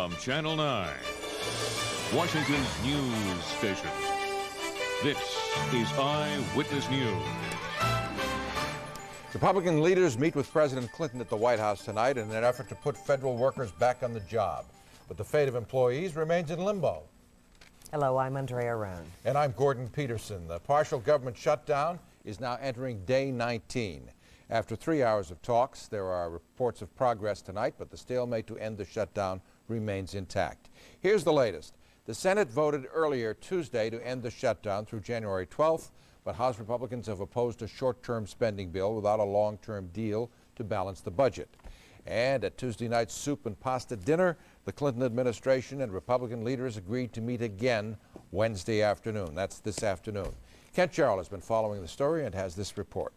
From Channel 9, Washington's news station. This is Eyewitness News. Republican leaders meet with President Clinton at the White House tonight in an effort to put federal workers back on the job. But the fate of employees remains in limbo. Hello, I'm Andrea Roane. And I'm Gordon Peterson. The partial government shutdown is now entering day 19. After 3 hours of talks, there are reports of progress tonight, but the stalemate to end the shutdown remains intact. Here's the latest. The Senate voted earlier Tuesday to end the shutdown through January 12th, but House Republicans have opposed a short-term spending bill without a long-term deal to balance the budget. And at Tuesday night's soup and pasta dinner, the Clinton administration and Republican leaders agreed to meet again Wednesday afternoon. That's this afternoon. Kent Jarrell has been following the story and has this report.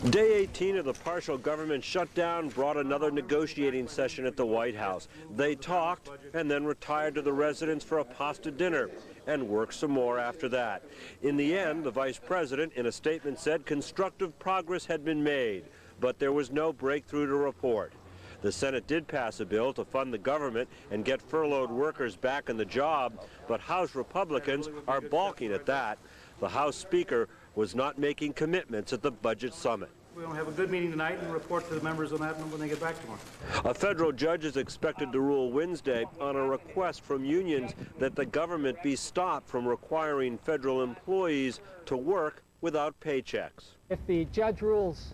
Day 18 of the partial government shutdown brought another negotiating session at the White House. They talked and then retired to the residence for a pasta dinner and worked some more after that. In the end, the vice president in a statement said constructive progress had been made, but there was no breakthrough to report. The Senate did pass a bill to fund the government and get furloughed workers back in the job, but House Republicans are balking at that. The House Speaker was not making commitments at the budget summit. We'll have a good meeting tonight and report to the members on that when they get back tomorrow. A federal judge is expected to rule Wednesday on a request from unions that the government be stopped from requiring federal employees to work without paychecks. If the judge rules,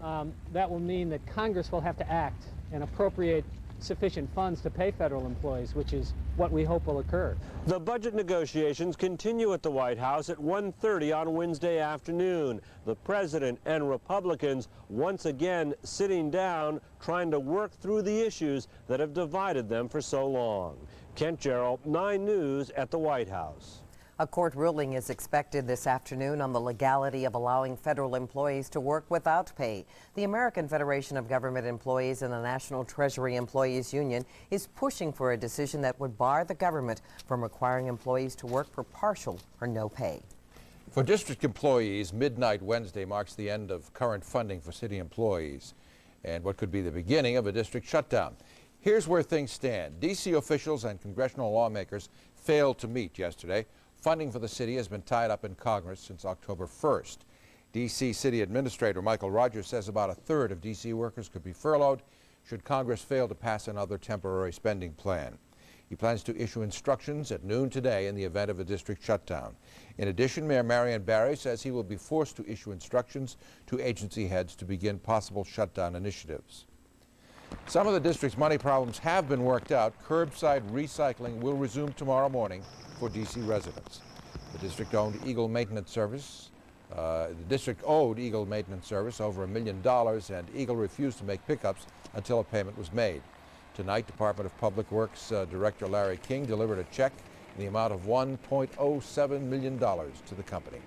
that will mean that Congress will have to act and appropriate sufficient funds to pay federal employees, which is what we hope will occur. The budget negotiations continue at the White House at 1:30 on Wednesday afternoon. The president and Republicans once again sitting down, trying to work through the issues that have divided them for so long. Kent Jarrell, 9 News at the White House. A court ruling is expected this afternoon on the legality of allowing federal employees to work without pay. The American Federation of Government Employees and the National Treasury Employees Union is pushing for a decision that would bar the government from requiring employees to work for partial or no pay. For district employees, midnight Wednesday marks the end of current funding for city employees and what could be the beginning of a district shutdown. Here's where things stand. D.C. officials and congressional lawmakers failed to meet yesterday. Funding for the city has been tied up in Congress since October 1st. D.C. City Administrator Michael Rogers says about a third of D.C. workers could be furloughed should Congress fail to pass another temporary spending plan. He plans to issue instructions at noon today in the event of a district shutdown. In addition, Mayor Marion Barry says he will be forced to issue instructions to agency heads to begin possible shutdown initiatives. Some of the district's money problems have been worked out. Curbside recycling will resume tomorrow morning for D.C. residents. The district owed Eagle Maintenance Service over $1 million, and Eagle refused to make pickups until a payment was made. Tonight, Department of Public Works Director Larry King delivered a check in the amount of $1.07 million to the company.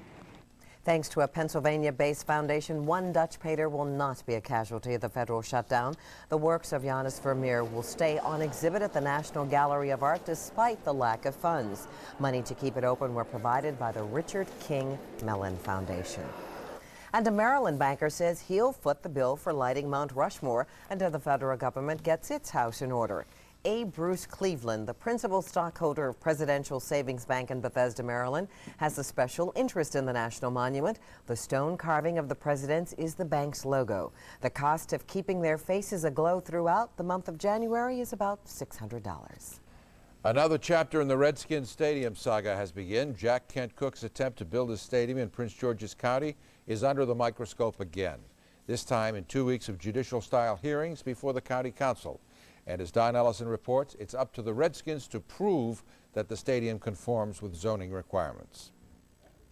Thanks to a Pennsylvania-based foundation, one Dutch painter will not be a casualty of the federal shutdown. The works of Jan Vermeer will stay on exhibit at the National Gallery of Art despite the lack of funds. Money to keep it open were provided by the Richard King Mellon Foundation. And a Maryland banker says he'll foot the bill for lighting Mount Rushmore until the federal government gets its house in order. A. Bruce Cleveland, the principal stockholder of Presidential Savings Bank in Bethesda, Maryland, has a special interest in the national monument. The stone carving of the presidents is the bank's logo. The cost of keeping their faces aglow throughout the month of January is about $600. Another chapter in the Redskins stadium saga has begun. Jack Kent Cooke's attempt to build a stadium in Prince George's County is under the microscope again, this time in 2 weeks of judicial-style hearings before the county council. And as Don Ellison reports, it's up to the Redskins to prove that the stadium conforms with zoning requirements.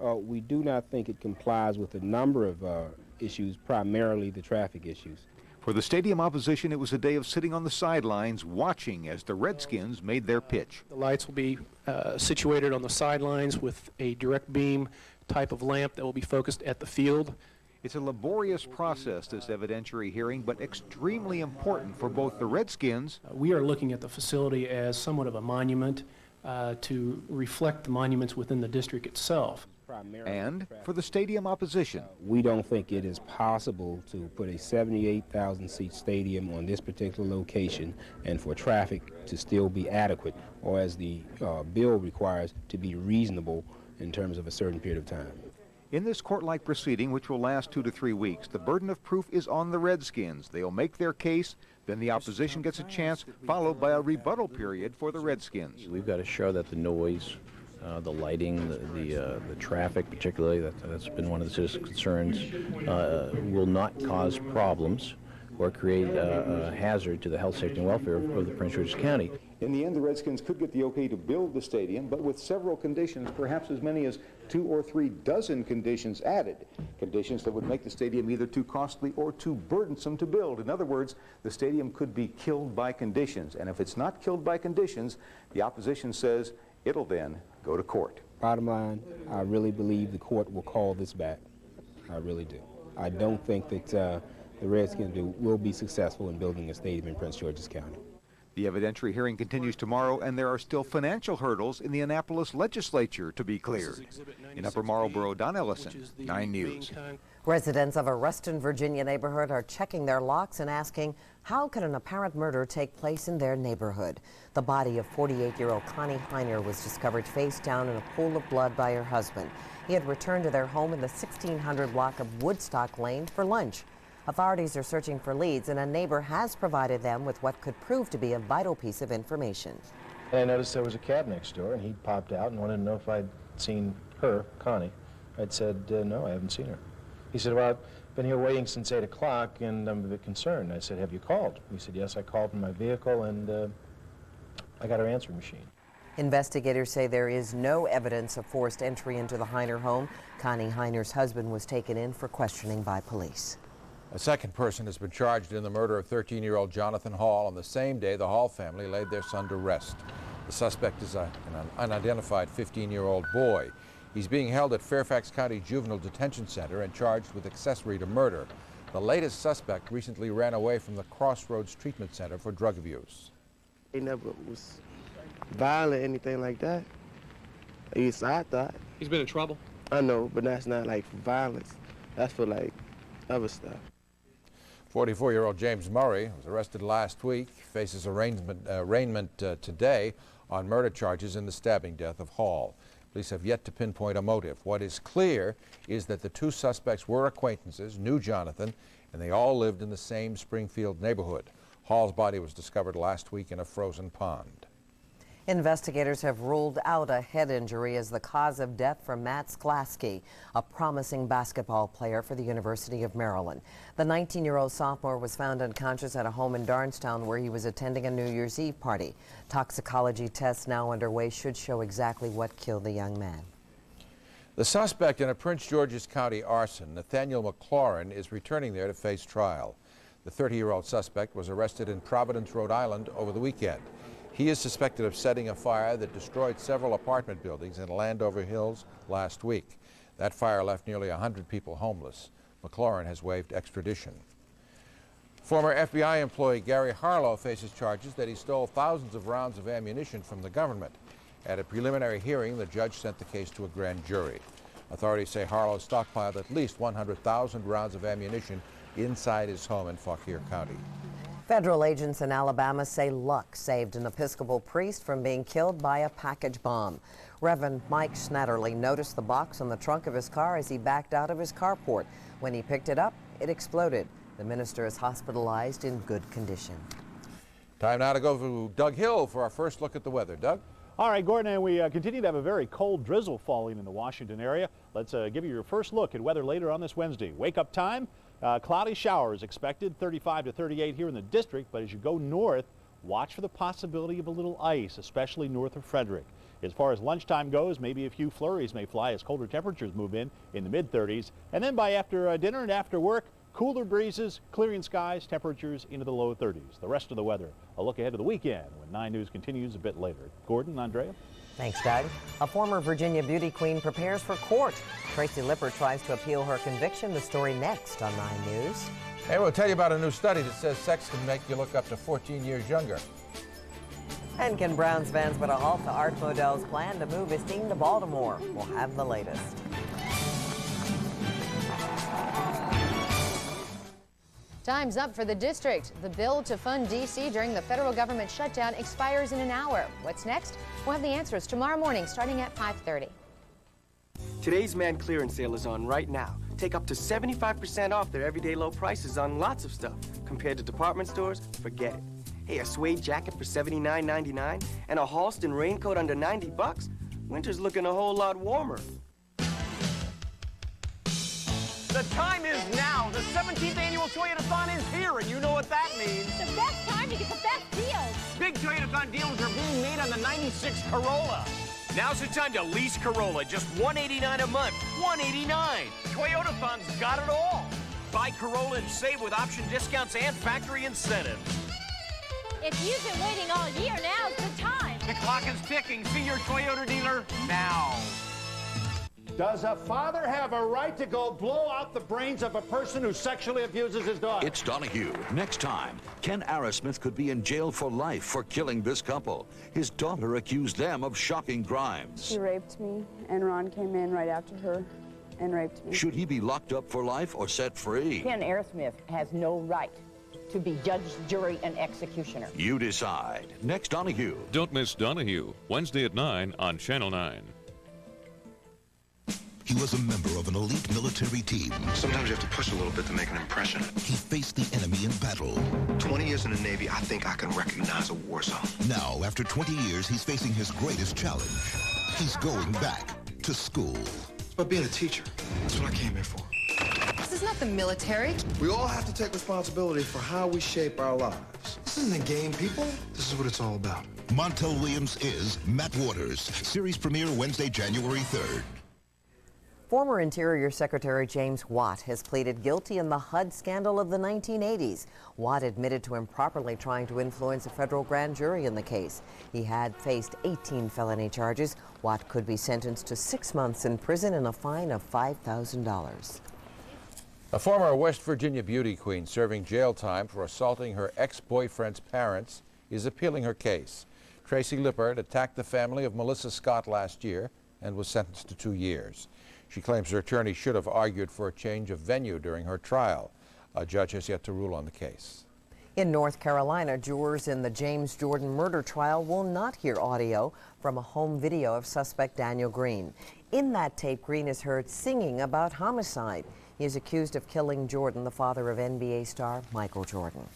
We do not think it complies with a number of issues, primarily the traffic issues. For the stadium opposition, it was a day of sitting on the sidelines watching as the Redskins made their pitch. The lights will be situated on the sidelines with a direct beam type of lamp that will be focused at the field. It's a laborious process, this evidentiary hearing, but extremely important for both the Redskins. We are looking at the facility as somewhat of a monument to reflect the monuments within the district itself. And for the stadium opposition, we don't think it is possible to put a 78,000-seat stadium on this particular location and for traffic to still be adequate, or as the bill requires, to be reasonable in terms of a certain period of time. in this court-like proceeding, which will last 2 to 3 weeks, the burden of proof is on the Redskins. They'll make their case, then the opposition gets a chance, followed by a rebuttal period for the Redskins. We've got to show that the noise, the lighting, the traffic particularly, that's been one of the citizens' concerns, will not cause problems or create a hazard to the health, safety, and welfare of the Prince George's County. In the end, the Redskins could get the okay to build the stadium, but with several conditions, perhaps as many as 2 or 3 dozen conditions added. Conditions that would make the stadium either too costly or too burdensome to build. In other words, the stadium could be killed by conditions. And if it's not killed by conditions, the opposition says it'll then go to court. Bottom line, I really believe the court will call this back. I really do. I don't think that the Redskins will be successful in building a stadium in Prince George's County. The evidentiary hearing continues tomorrow, and there are still financial hurdles in the Annapolis legislature to be cleared. In Upper Marlboro, Don Ellison, 9 News. Residents of a Reston, Virginia neighborhood are checking their locks and asking, how could an apparent murder take place in their neighborhood? The body of 48-year-old Connie Heiner was discovered face down in a pool of blood by her husband. He had returned to their home in the 1600 block of Woodstock Lane for lunch. Authorities are searching for leads, and a neighbor has provided them with what could prove to be a vital piece of information. And I noticed there was a cab next door, and he popped out and wanted to know if I'd seen her, Connie. I'd said, no, I haven't seen her. He said, well, I've been here waiting since 8 o'clock, and I'm a bit concerned. I said, have you called? He said, yes, I called from my vehicle, and I got her answering machine. Investigators say there is no evidence of forced entry into the Heiner home. Connie Heiner's husband was taken in for questioning by police. A second person has been charged in the murder of 13-year-old Jonathan Hall on the same day the Hall family laid their son to rest. The suspect is an unidentified 15-year-old boy. He's being held at Fairfax County Juvenile Detention Center and charged with accessory to murder. The latest suspect recently ran away from the Crossroads Treatment Center for drug abuse. He never was violent, anything like that. At least I thought. He's been in trouble? I know, but that's not like for violence. That's for like other stuff. 44-year-old James Murray was arrested last week, faces arraignment today on murder charges in the stabbing death of Hall. Police have yet to pinpoint a motive. What is clear is that the two suspects were acquaintances, knew Jonathan, and they all lived in the same Springfield neighborhood. Hall's body was discovered last week in a frozen pond. Investigators have ruled out a head injury as the cause of death for Mathew Skalsky, a promising basketball player for the University of Maryland. The 19-year-old sophomore was found unconscious at a home in Darnestown where he was attending a New Year's Eve party. Toxicology tests now underway should show exactly what killed the young man. The suspect in a Prince George's County arson, Nathaniel McLaurin, is returning there to face trial. The 30-year-old suspect was arrested in Providence, Rhode Island over the weekend. He is suspected of setting a fire that destroyed several apartment buildings in Landover Hills last week. That fire left nearly 100 people homeless. McLaurin has waived extradition. Former FBI employee Gary Harlow faces charges that he stole thousands of rounds of ammunition from the government. At a preliminary hearing, the judge sent the case to a grand jury. Authorities say Harlow stockpiled at least 100,000 rounds of ammunition inside his home in Fauquier County. Federal agents in Alabama say luck saved an Episcopal priest from being killed by a package bomb. Reverend Mike Schnatterly noticed the box on the trunk of his car as he backed out of his carport. When he picked it up, it exploded. The minister is hospitalized in good condition. Time now to go to Doug Hill for our first look at the weather. Doug? All right, Gordon, and we continue to have a very cold drizzle falling in the Washington area. Let's give you your first look at weather later on this Wednesday. Wake up time. Cloudy showers expected, 35 to 38 here in the district, but as you go north, watch for the possibility of a little ice, especially north of Frederick. As far as lunchtime goes, maybe a few flurries may fly as colder temperatures move in the mid-30s. And then by after dinner and after work, cooler breezes, clearing skies, temperatures into the low 30s. The rest of the weather, a look ahead to the weekend when 9 News continues a bit later. Gordon, Andrea? Thanks, Doug. A former Virginia beauty queen prepares for court. Tracy Lippert tries to appeal her conviction. The story next on 9 News. Hey, we'll tell you about a new study that says sex can make you look up to 14 years younger. And can Browns fans put a halt to Art Modell's plan to move his team to Baltimore? We'll have the latest. Time's up for the district. The bill to fund D.C. during the federal government shutdown expires in an hour. What's next? We'll have the answers tomorrow morning starting at 5:30. Today's man clearance sale is on right now. Take up to 75% off their everyday low prices on lots of stuff. Compared to department stores, forget it. Hey, a suede jacket for $79.99 and a Halston raincoat under $90? Winter's looking a whole lot warmer. The time is now. The 17th annual Toyotathon is here, and you know what that means. The best time to get the best deals. Big Toyotathon deals are being made on the 96 Corolla. Now's the time to lease Corolla, just $189 a month. $189. Toyotathon's got it all. Buy Corolla and save with option discounts and factory incentives. If you've been waiting all year, now's the time. The clock is ticking. See your Toyota dealer now. Does a father have a right to go blow out the brains of a person who sexually abuses his daughter? It's Donahue. Next time, Ken Arrowsmith could be in jail for life for killing this couple. His daughter accused them of shocking crimes. She raped me, and Ron came in right after her and raped me. Should he be locked up for life or set free? Ken Arrowsmith has no right to be judge, jury, and executioner. You decide. Next, Donahue. Don't miss Donahue, Wednesday at 9 on Channel 9. He was a member of an elite military team. Sometimes you have to push a little bit to make an impression. He faced the enemy in battle. 20 years in the Navy, I think I can recognize a war zone. Now, after 20 years, he's facing his greatest challenge. He's going back to school. It's about being a teacher. That's what I came here for. This is not the military. We all have to take responsibility for how we shape our lives. This isn't a game, people. This is what it's all about. Montel Williams is Matt Waters. Series premiere Wednesday, January 3rd. Former Interior Secretary James Watt has pleaded guilty in the HUD scandal of the 1980s. Watt admitted to improperly trying to influence a federal grand jury in the case. He had faced 18 felony charges. Watt could be sentenced to 6 months in prison and a fine of $5,000. A former West Virginia beauty queen serving jail time for assaulting her ex-boyfriend's parents is appealing her case. Tracy Lippert attacked the family of Melissa Scott last year and was sentenced to 2 years. She claims her attorney should have argued for a change of venue during her trial. A judge has yet to rule on the case. In North Carolina, jurors in the James Jordan murder trial will not hear audio from a home video of suspect Daniel Green. In that tape, Green is heard singing about homicide. He is accused of killing Jordan, the father of NBA star Michael Jordan.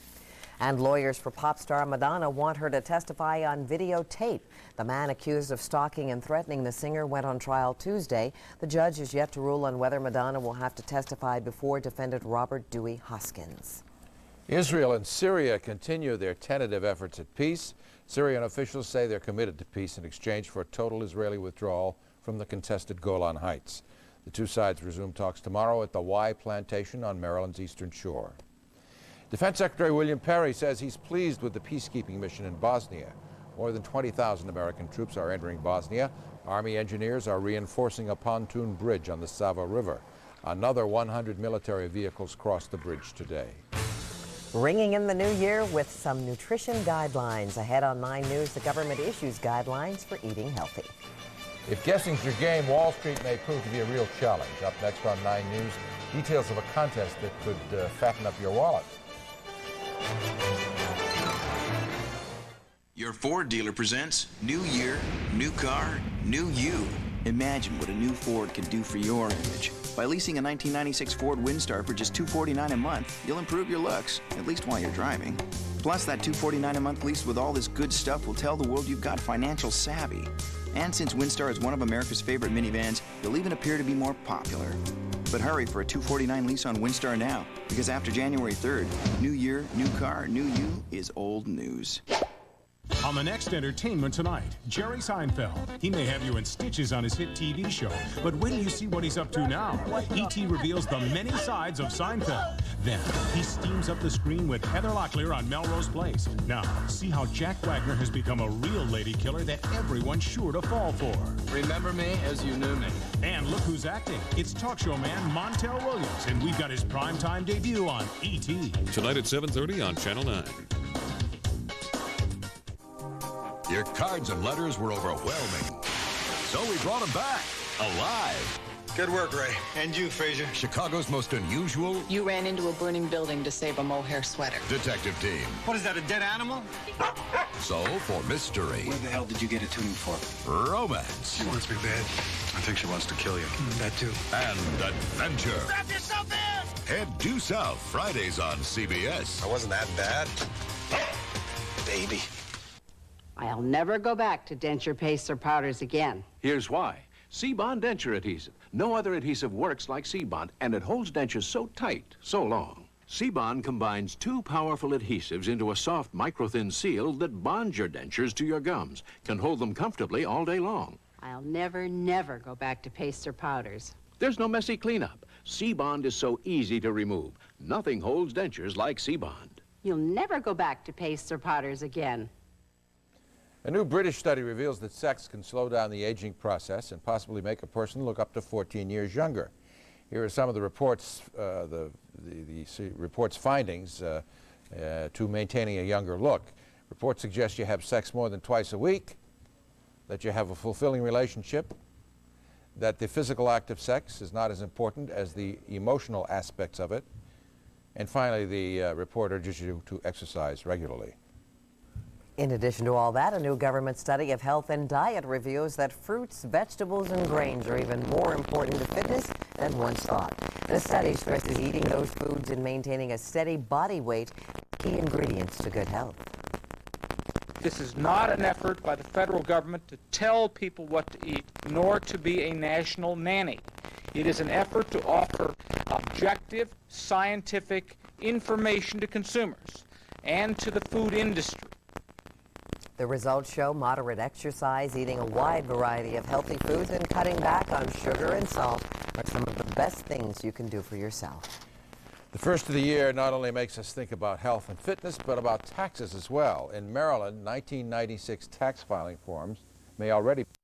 And lawyers for pop star Madonna want her to testify on videotape. The man accused of stalking and threatening the singer went on trial Tuesday. The judge is yet to rule on whether Madonna will have to testify before defendant Robert Dewey Hoskins. Israel and Syria continue their tentative efforts at peace. Syrian officials say they're committed to peace in exchange for a total Israeli withdrawal from the contested Golan Heights. The two sides resume talks tomorrow at the Y Plantation on Maryland's eastern shore. Defense Secretary William Perry says he's pleased with the peacekeeping mission in Bosnia. More than 20,000 American troops are entering Bosnia. Army engineers are reinforcing a pontoon bridge on the Sava River. Another 100 military vehicles crossed the bridge today. Ringing in the new year with some nutrition guidelines. Ahead on 9 News, the government issues guidelines for eating healthy. If guessing's your game, Wall Street may prove to be a real challenge. Up next on 9 News, details of a contest that could fatten up your wallet. Your Ford dealer presents New Year, New Car, New You. Imagine what a new Ford can do for your image. By leasing a 1996 Ford Windstar for just $249 a month, you'll improve your looks, at least while you're driving. Plus, that $249 a month lease with all this good stuff will tell the world you've got financial savvy. And since Windstar is one of America's favorite minivans, you'll even appear to be more popular. But hurry for a $249 lease on Windstar now, because after January 3rd, New Year, New Car, New You is old news. On the next Entertainment Tonight, Jerry Seinfeld. He may have you in stitches on his hit TV show, but wait till you see what he's up to now. E.T. reveals the many sides of Seinfeld. Then, he steams up the screen with Heather Locklear on Melrose Place. Now, see how Jack Wagner has become a real lady killer that everyone's sure to fall for. Remember me as you knew me. And look who's acting. It's talk show man Montel Williams, and we've got his primetime debut on E.T. Tonight at 7:30 on Channel 9. Your cards and letters were overwhelming. So we brought them back, alive. Good work, Ray. And you, Frazier. Chicago's most unusual You ran into a burning building to save a mohair sweater. detective team. What is that, a dead animal? So, for mystery, Where the hell did you get a tuning fork? romance, She wants me bad. I think she wants to kill you. That too. and adventure. Strap yourself in! Head due south Fridays on CBS. I wasn't that bad. Baby. I'll never go back to denture pastes or powders again. Here's why. C-Bond denture adhesive. No other adhesive works like C-Bond, and it holds dentures so tight, so long. C-Bond combines two powerful adhesives into a soft, micro-thin seal that bonds your dentures to your gums, can hold them comfortably all day long. I'll never go back to pastes or powders. There's no messy cleanup. C-Bond is so easy to remove. Nothing holds dentures like C-Bond. You'll never go back to pastes or powders again. A new British study reveals that sex can slow down the aging process and possibly make a person look up to 14 years younger. Here are some of the reports, report's findings to maintaining a younger look. Reports suggest you have sex more than twice a week, that you have a fulfilling relationship, that the physical act of sex is not as important as the emotional aspects of it, and finally, the report urges you to exercise regularly. In addition to all that, a new government study of health and diet reveals that fruits, vegetables, and grains are even more important to fitness than once thought. The study stresses eating those foods and maintaining a steady body weight, key ingredients to good health. This is not an effort by the federal government to tell people what to eat, nor to be a national nanny. It is an effort to offer objective, scientific information to consumers and to the food industry. The results show moderate exercise, eating a wide variety of healthy foods, and cutting back on sugar and salt are some of the best things you can do for yourself. The first of the year not only makes us think about health and fitness, but about taxes as well. In Maryland, 1996 tax filing forms may already